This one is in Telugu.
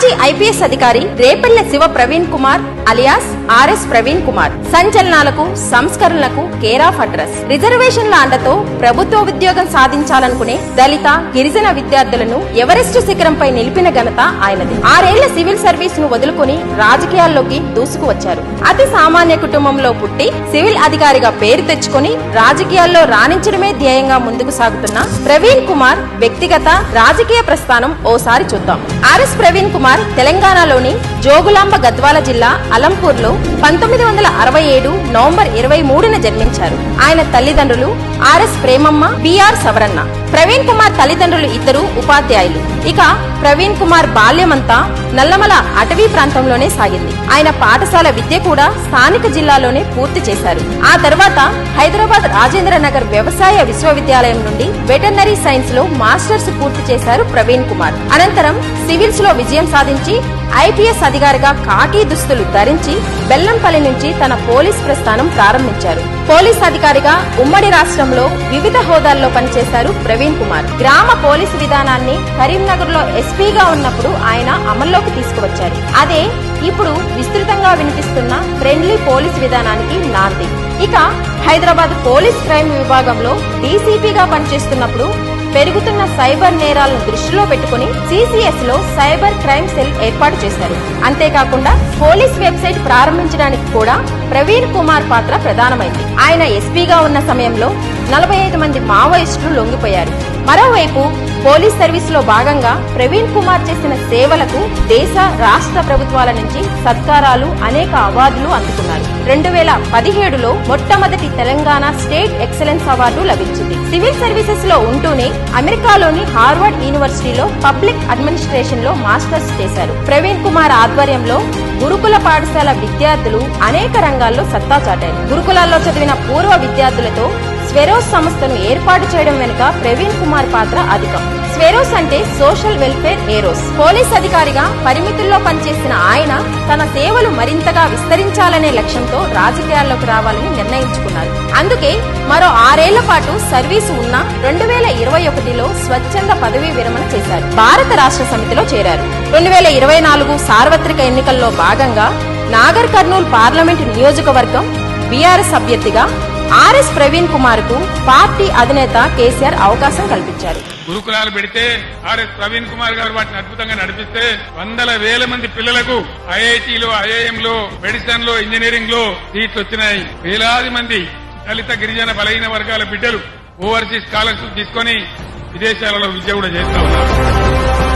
మాజీ ఐపీఎస్ అధికారి రేపల్లె శివ ప్రవీణ్ కుమార్ అలియాస్ ఆర్ఎస్ ప్రవీణ్ కుమార్ సంచలనాలకు సంస్కరణలకు కేర్ ఆఫ్ అడ్రస్. రిజర్వేషన్ల అండతో ప్రభుత్వ ఉద్యోగం సాధించాలనుకునే దళిత గిరిజన విద్యార్థులను ఎవరెస్ట్ శిఖరంపై నిలిపిన ఘనత ఆయనది. 6 ఏళ్ల సివిల్ సర్వీస్ ను వదులుకుని రాజకీయాల్లోకి దూసుకువచ్చారు. అతి సామాన్య కుటుంబంలో పుట్టి సివిల్ అధికారిగా పేరు తెచ్చుకుని రాజకీయాల్లో రాణించడమే ధ్యేయంగా ముందుకు సాగుతున్న ప్రవీణ్ కుమార్ వ్యక్తిగత రాజకీయ ప్రస్థానం ఓసారి చూద్దాం. ఆర్ఎస్ ప్రవీణ్ కుమార్ తెలంగాణలోని జోగులాంబ గద్వాల జిల్లా అలంపూర్ లో 1967 నవంబర్ 23న జన్మించారు. ఆయన తల్లిదండ్రులు ఆర్ఎస్ ప్రేమమ్మ, బిఆర్ సవరన్న. ప్రవీణ్ కుమార్ తల్లిదండ్రులు ఇద్దరు ఉపాధ్యాయులు. ఇక ప్రవీణ్ కుమార్ బాల్యమంతా నల్లమల అటవీ ప్రాంతంలోనే సాగింది. ఆయన పాఠశాల విద్య కూడా స్థానిక జిల్లాలోనే పూర్తి చేశారు. ఆ తర్వాత హైదరాబాద్ రాజేంద్ర నగర్ వ్యవసాయ విశ్వవిద్యాలయం నుండి వెటర్నరీ సైన్స్ లో మాస్టర్స్ పూర్తి చేశారు ప్రవీణ్ కుమార్. అనంతరం సివిల్స్ లో విజయం సాధించి ఐపీఎస్ అధికారిగా కాకి దుస్తులు ధరించి బెల్లంపల్లి నుంచి తన పోలీస్ ప్రస్థానం ప్రారంభించారు. పోలీస్ అధికారిగా ఉమ్మడి రాష్ట్రంలో వివిధ హోదాల్లో పనిచేశారు ప్రవీణ్ కుమార్. గ్రామ పోలీసు విధానాన్ని కరీంనగర్ లో ఎస్పీగా ఉన్నప్పుడు ఆయన అమల్లోకి తీసుకువచ్చారు. అదే ఇప్పుడు విస్తృతంగా వినిపిస్తున్న ఫ్రెండ్లీ పోలీస్ విధానానికి నాంది. ఇక హైదరాబాద్ పోలీస్ క్రైమ్ విభాగంలో డీసీపీగా పనిచేస్తున్నప్పుడు పెరుగుతున్న సైబర్ నేరాలను దృష్టిలో పెట్టుకుని సిసిఎస్ లో సైబర్ క్రైమ్ సెల్ ఏర్పాటు చేశారు. అంతేకాకుండా పోలీస్ వెబ్సైట్ ప్రారంభించడానికి కూడా ప్రవీణ్ కుమార్ పాత్ర ప్రధానమైంది. ఆయన ఎస్పీగా ఉన్న సమయంలో 45 మంది మావోయిస్టులు లొంగిపోయారు. మరోవైపు పోలీస్ సర్వీస్ లో భాగంగా ప్రవీణ్ కుమార్ చేసిన సేవలకు దేశ రాష్ట్ర ప్రభుత్వాల నుంచి సత్కారాలు, అనేక అవార్డులు అందుకున్నారు. 2017లో మొట్టమొదటి తెలంగాణ స్టేట్ ఎక్సలెన్స్ అవార్డు లభించింది. సివిల్ సర్వీసెస్ లో ఉంటూనే అమెరికాలోని హార్వర్డ్ యూనివర్సిటీలో పబ్లిక్ అడ్మినిస్ట్రేషన్ లో మాస్టర్స్ చేశారు. ప్రవీణ్ కుమార్ ఆధ్వర్యంలో గురుకుల పాఠశాల విద్యార్థులు అనేక రంగాల్లో సత్తా చాటారు. గురుకులాల్లో చదివిన పూర్వ విద్యార్థులతో స్వెరోస్ సంస్థను ఏర్పాటు చేయడం వెనుక ప్రవీణ్ కుమార్ పాత్ర అధికం. స్వెరోస్ అంటే సోషల్ వెల్ఫేర్ ఏరోస్. పోలీస్ అధికారిగా పరిమితుల్లో పనిచేసిన ఆయన తన సేవలు మరింతగా విస్తరించాలనే లక్ష్యంతో రాజకీయాల్లోకి రావాలని నిర్ణయించుకున్నారు. అందుకే మరో 6 ఏళ్ల పాటు సర్వీసు ఉన్న 2021లో స్వచ్ఛంద పదవీ విరమణ చేశారు. భారత రాష్ట్ర సమితిలో చేరారు. 2024 సార్వత్రిక ఎన్నికల్లో భాగంగా నాగర్ కర్నూల్ పార్లమెంటు నియోజకవర్గం బీఆర్ఎస్ అభ్యర్థిగా ఆర్ఎస్ ప్రవీణ్ కుమార్ కు పార్టీ అధినేత కేసీఆర్ అవకాశం కల్పించారు. గురుకులాలు పెడితే ఆర్ఎస్ ప్రవీణ్ కుమార్ గారు వాటిని అద్భుతంగా నడిపిస్తే వందల వేల మంది పిల్లలకు ఐఐటీలో, ఐఐఎంలో, మెడిసిన్ లో, ఇంజనీరింగ్ లో సీట్లు వచ్చినాయి. వేలాది మంది దళిత గిరిజన బలహీన వర్గాల బిడ్డలు ఓవర్సీస్ స్కాలర్షిప్ తీసుకుని విదేశాలలో విద్య కూడా చేస్తా ఉన్నారు.